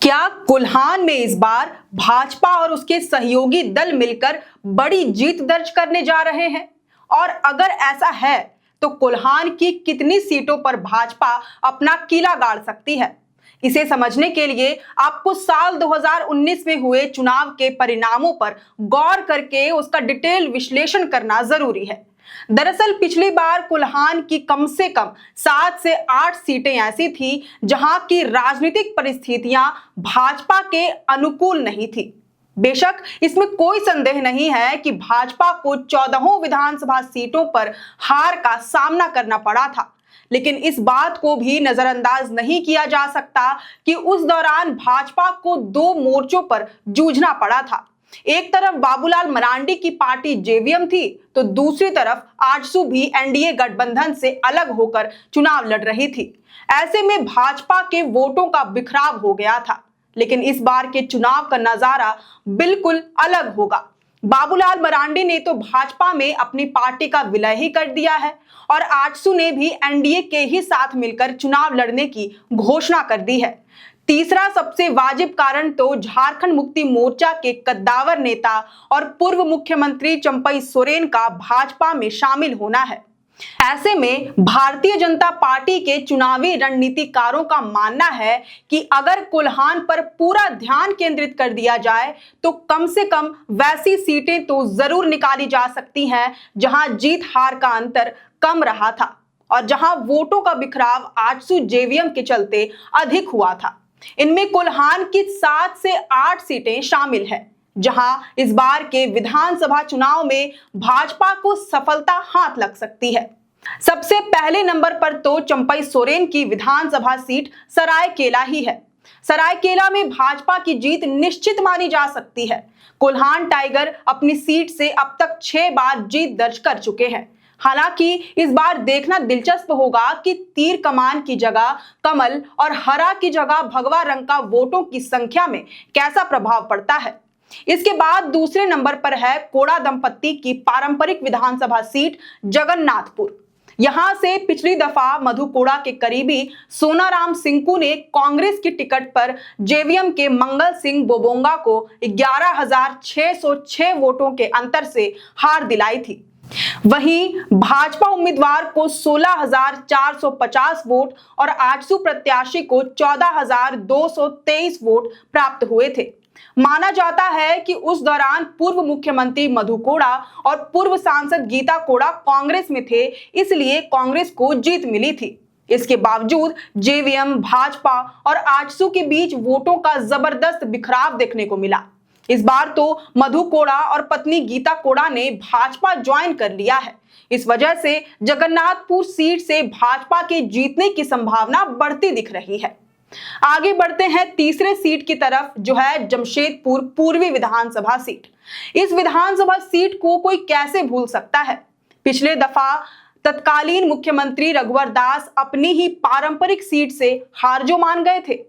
क्या कोल्हान में इस बार भाजपा और उसके सहयोगी दल मिलकर बड़ी जीत दर्ज करने जा रहे हैं? और अगर ऐसा है तो कोल्हान की कितनी सीटों पर भाजपा अपना किला गाड़ सकती है? इसे समझने के लिए आपको साल 2019 में हुए चुनाव के परिणामों पर गौर करके उसका डिटेल विश्लेषण करना जरूरी है। दरअसल पिछली बार कोल्हान की कम से कम 7 से 8 सीटें ऐसी थी जहां की राजनीतिक परिस्थितियां भाजपा के अनुकूल नहीं थी। बेशक इसमें कोई संदेह नहीं है कि भाजपा को 14 विधानसभा सीटों पर हार का सामना करना पड़ा था, लेकिन इस बात को भी नजरअंदाज नहीं किया जा सकता कि उस दौरान भाजपा को 2 मोर्चों पर जूझना पड़ा था। एक तरफ बाबूलाल मरांडी की पार्टी जेवीएम थी तो दूसरी तरफ आजसू भी एनडीए गठबंधन से अलग होकर चुनाव लड़ रही थी। ऐसे में भाजपा के वोटों का बिखराव हो गया था, लेकिन इस बार के चुनाव का नजारा बिल्कुल अलग होगा। बाबूलाल मरांडी ने तो भाजपा में अपनी पार्टी का विलय ही कर दिया है और आजसू ने भी एनडीए के ही साथ मिलकर चुनाव लड़ने की घोषणा कर दी है। तीसरा सबसे वाजिब कारण तो झारखंड मुक्ति मोर्चा के कद्दावर नेता और पूर्व मुख्यमंत्री चंपई सोरेन का भाजपा में शामिल होना है। ऐसे में भारतीय जनता पार्टी के चुनावी रणनीतिकारों का मानना है कि अगर कोल्हान पर पूरा ध्यान केंद्रित कर दिया जाए तो कम से कम वैसी सीटें तो जरूर निकाली जा सकती हैं जहां जीत हार का अंतर कम रहा था और जहां वोटों का बिखराव आजसू जेवीएम के चलते अधिक हुआ था। इनमें कोल्हान की 7 से 8 सीटें शामिल हैं, जहां इस बार के विधानसभा चुनाव में भाजपा को सफलता हाथ लग सकती है। सबसे पहले नंबर पर तो चंपई सोरेन की विधानसभा सीट सरायकेला ही है। सरायकेला में भाजपा की जीत निश्चित मानी जा सकती है। कोल्हान टाइगर अपनी सीट से अब तक 6 बार जीत दर्ज कर चुके हैं। हालांकि इस बार देखना दिलचस्प होगा कि तीर कमान की जगह कमल और हरा की जगह भगवा रंग का वोटों की संख्या में कैसा प्रभाव पड़ता है। इसके बाद दूसरे नंबर पर है कोड़ा दंपत्ति की पारंपरिक विधानसभा सीट जगन्नाथपुर। यहां से पिछली दफा मधु कोड़ा के करीबी सोनाराम सिंकू ने कांग्रेस की टिकट पर जेवीएम के मंगल सिंह बोबोंगा को 11,606 वोटों के अंतर से हार दिलाई थी। वहीं भाजपा उम्मीदवार को 16,450 वोट और आजसू प्रत्याशी को 14,223 वोट प्राप्त हुए थे। माना जाता है कि उस दौरान पूर्व मुख्यमंत्री मधु कोड़ा और पूर्व सांसद गीता कोड़ा कांग्रेस में थे, इसलिए कांग्रेस को जीत मिली थी। इसके बावजूद जेवीएम, भाजपा और आजसू के बीच वोटों का जबरदस्त बिखराव देखने को मिला। इस बार तो मधु कोड़ा और पत्नी गीता कोड़ा ने भाजपा ज्वाइन कर लिया है। इस वजह से जगन्नाथपुर सीट से भाजपा के जीतने की संभावना बढ़ती दिख रही है। आगे बढ़ते हैं तीसरे सीट की तरफ, जो है जमशेदपुर पूर्वी विधानसभा सीट। इस विधानसभा सीट को कोई कैसे भूल सकता है। पिछले दफा तत्कालीन मुख्यमंत्री रघुवर दास अपनी ही पारंपरिक सीट से हार जो मान गए थे।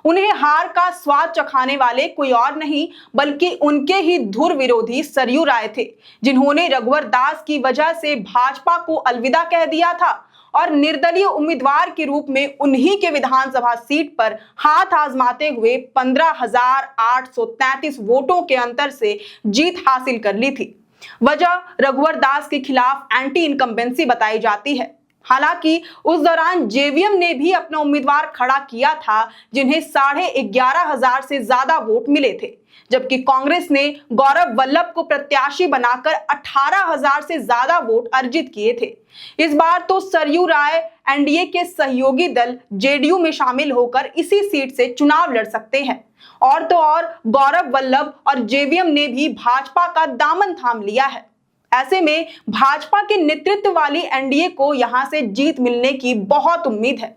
उन्हें हार का स्वाद चखाने वाले कोई और नहीं बल्कि उनके ही धुर विरोधी सरयू राय थे, जिन्होंने रघुवर दास की वजह से भाजपा को अलविदा कह दिया था और निर्दलीय उम्मीदवार के रूप में उन्हीं के विधानसभा सीट पर हाथ आजमाते हुए 15,833 वोटों के अंतर से जीत हासिल कर ली थी। वजह रघुवर दास के खिलाफ एंटी इनकम्बेंसी बताई जाती है। हालांकि उस दौरान जेवीएम ने भी अपना उम्मीदवार खड़ा किया था, जिन्हें 11,500 से ज्यादा वोट मिले थे, जबकि कांग्रेस ने गौरव वल्लभ को प्रत्याशी बनाकर 18,000 से ज्यादा वोट अर्जित किए थे। इस बार तो सरयू राय एनडीए के सहयोगी दल जेडीयू में शामिल होकर इसी सीट से चुनाव लड़ सकते हैं। और तो और गौरव वल्लभ और जेवीएम ने भी भाजपा का दामन थाम लिया है। ऐसे में भाजपा के नेतृत्व वाली एनडीए को यहां से जीत मिलने की बहुत उम्मीद है।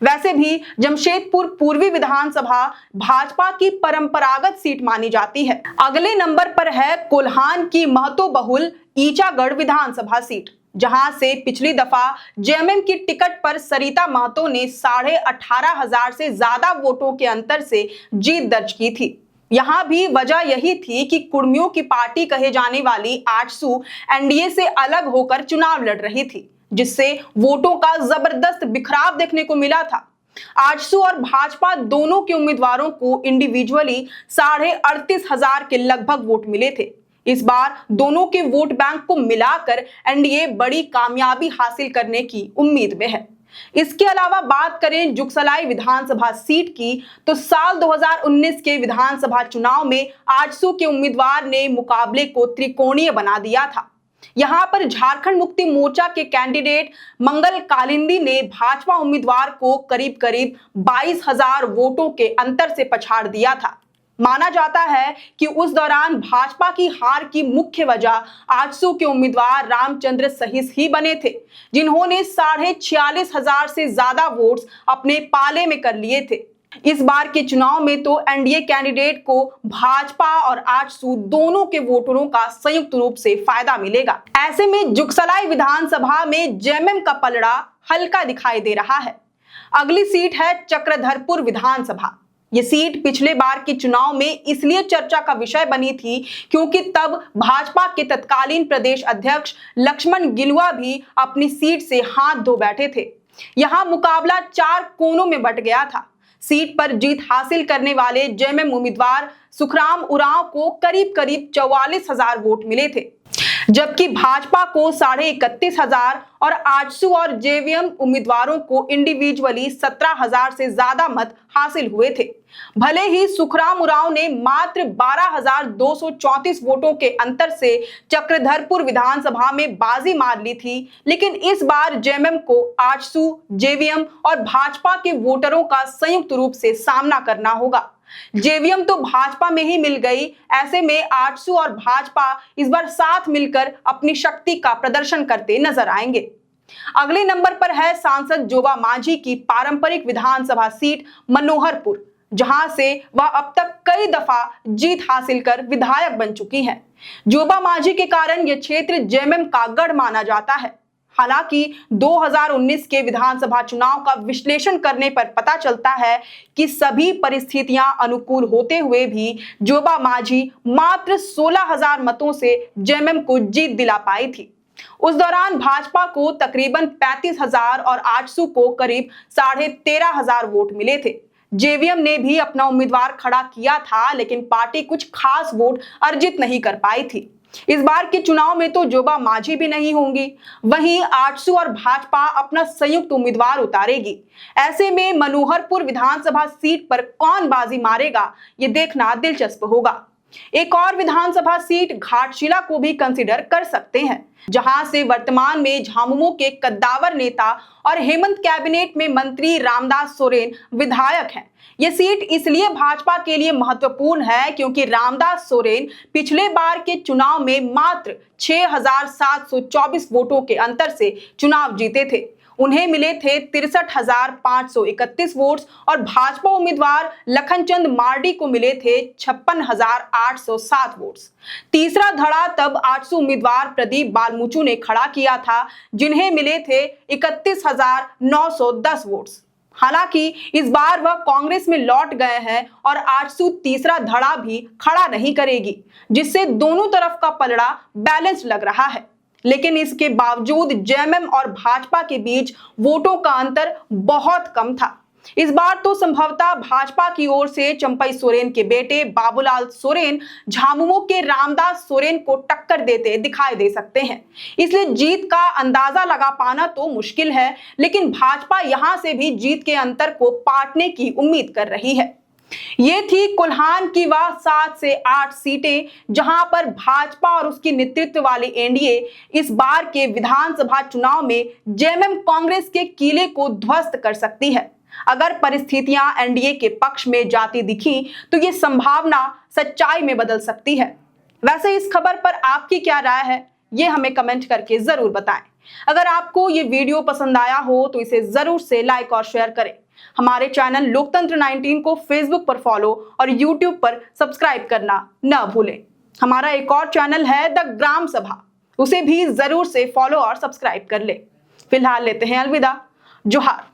वैसे भी जमशेदपुर पूर्वी विधानसभा भाजपा की परंपरागत सीट मानी जाती है। अगले नंबर पर है कोल्हान की महतो बहुल ईचागढ़ विधानसभा सीट, जहां से पिछली दफा जेएमएम की टिकट पर सरिता महतो ने 18,500 से ज्यादा वोटों के अंतर से जीत दर्ज की थी। यहां भी वजह यही थी कि कुर्मियों की पार्टी कहे जाने वाली आजसू एनडीए से अलग होकर चुनाव लड़ रही थी, जिससे वोटों का जबरदस्त बिखराव देखने को मिला था। आजसू और भाजपा दोनों के उम्मीदवारों को इंडिविजुअली 38,500 के लगभग वोट मिले थे। इस बार दोनों के वोट बैंक को मिलाकर एनडीए बड़ी कामयाबी हासिल करने की उम्मीद में है। इसके अलावा बात करें जुगसलाई विधानसभा सीट की, तो साल 2019 के विधानसभा चुनाव में आजसू के उम्मीदवार ने मुकाबले को त्रिकोणीय बना दिया था। यहां पर झारखंड मुक्ति मोर्चा के कैंडिडेट मंगल कालिंदी ने भाजपा उम्मीदवार को करीब करीब 22,000 वोटों के अंतर से पछाड़ दिया था। माना जाता है कि उस दौरान भाजपा की हार की मुख्य वजह आजसू के उम्मीदवार रामचंद्र सहिस ही बने थे, जिन्होंने 46,500 से ज्यादा वोट्स अपने पाले में कर लिए थे। इस बार के चुनाव में तो एनडीए कैंडिडेट को भाजपा और आजसू दोनों के वोटरों का संयुक्त रूप से फायदा मिलेगा। ऐसे में जुगसलाई विधानसभा में जेएमएम का पलड़ा हल्का दिखाई दे रहा है। अगली सीट है चक्रधरपुर विधानसभा। ये सीट पिछले बार के चुनाव में इसलिए चर्चा का विषय बनी थी क्योंकि तब भाजपा के तत्कालीन प्रदेश अध्यक्ष लक्ष्मण गिलुआ भी अपनी सीट से हाथ धो बैठे थे। यहां मुकाबला 4 कोनों में बंट गया था। सीट पर जीत हासिल करने वाले जेएमएम उम्मीदवार सुखराम उरांव को करीब करीब 44,000 वोट मिले थे, जबकि भाजपा को 31,500 और आजसू और जेवीएम उम्मीदवारों को इंडिविजुअली 17,000 से ज्यादा मत हासिल हुए थे। भले ही सुखराम उरांव ने मात्र 12,234 वोटों के अंतर से चक्रधरपुर विधानसभा में बाजी मार ली थी, लेकिन इस बार जेएमएम को आजसू, जेवीएम और भाजपा के वोटरों का संयुक्त रूप से सामना करना होगा। जेवीएम तो भाजपा में ही मिल गई। ऐसे में आजसू और भाजपा इस बार साथ मिलकर अपनी शक्ति का प्रदर्शन करते नजर आएंगे। अगले नंबर पर है सांसद जोबा मांझी की पारंपरिक विधानसभा सीट मनोहरपुर, जहां से वह अब तक कई दफा जीत हासिल कर विधायक बन चुकी हैं। जोबा मांझी के कारण यह क्षेत्र जेएमएम का गढ़ माना जाता है। हालांकि 2019 के विधानसभा चुनाव का विश्लेषण करने पर पता चलता है कि सभी परिस्थितियां अनुकूल होते हुए भी जोबा मांझी मात्र 16,000 मतों से जेएमएम को जीत दिला पाई थी। उस दौरान भाजपा को तकरीबन 35,000 और आजसू को करीब 13,500 वोट मिले थे। जेवीएम ने भी अपना उम्मीदवार खड़ा किया था, लेकिन पार्टी कुछ खास वोट अर्जित नहीं कर पाई थी। इस बार के चुनाव में तो जोबा मांझी भी नहीं होंगी, वहीं आजसू और भाजपा अपना संयुक्त उम्मीदवार उतारेगी। ऐसे में मनोहरपुर विधानसभा सीट पर कौन बाजी मारेगा, ये देखना दिलचस्प होगा। एक और विधानसभा सीट घाटशिला को भी कंसीडर कर सकते हैं, जहां से वर्तमान में झामुमो के कद्दावर नेता और हेमंत कैबिनेट में मंत्री रामदास सोरेन विधायक हैं। यह सीट इसलिए भाजपा के लिए महत्वपूर्ण है क्योंकि रामदास सोरेन पिछले बार के चुनाव में मात्र 6,724 वोटों के अंतर से चुनाव जीते थे। उन्हें मिले थे 63,531 वोट्स और भाजपा उम्मीदवार लखनचंद मार्डी को मिले थे 56,807 वोट्स। तीसरा धड़ा तब आजसू उम्मीदवार प्रदीप बालमुचु ने खड़ा किया था, जिन्हें मिले थे 31,910 वोट्स। हालांकि इस बार वह कांग्रेस में लौट गए हैं और आजसू तीसरा धड़ा भी खड़ा नहीं करेगी, जिससे दोनों तरफ का पलड़ा बैलेंस लग रहा है। लेकिन इसके बावजूद जेएमएम और भाजपा के बीच वोटों का अंतर बहुत कम था। इस बार तो संभवतः भाजपा की ओर से चंपई सोरेन के बेटे बाबूलाल सोरेन झामुमो के रामदास सोरेन को टक्कर देते दिखाई दे सकते हैं। इसलिए जीत का अंदाजा लगा पाना तो मुश्किल है, लेकिन भाजपा यहां से भी जीत के अंतर को पाटने की उम्मीद कर रही है। ये थी कोल्हान की वह 7 से 8 सीटें, जहां पर भाजपा और उसकी नेतृत्व वाली एनडीए इस बार के विधानसभा चुनाव में जेएमएम कांग्रेस के किले को ध्वस्त कर सकती है। अगर परिस्थितियां एनडीए के पक्ष में जाती दिखी तो ये संभावना सच्चाई में बदल सकती है। वैसे इस खबर पर आपकी क्या राय है, ये हमें कमेंट करके जरूर बताएं। अगर आपको ये वीडियो पसंद आया हो तो इसे जरूर से लाइक और शेयर करें। हमारे चैनल लोकतंत्र 19 को फेसबुक पर फॉलो और यूट्यूब पर सब्सक्राइब करना न भूलें। हमारा एक और चैनल है द ग्राम सभा, उसे भी जरूर से फॉलो और सब्सक्राइब कर ले। फिलहाल लेते हैं अलविदा। जोहार।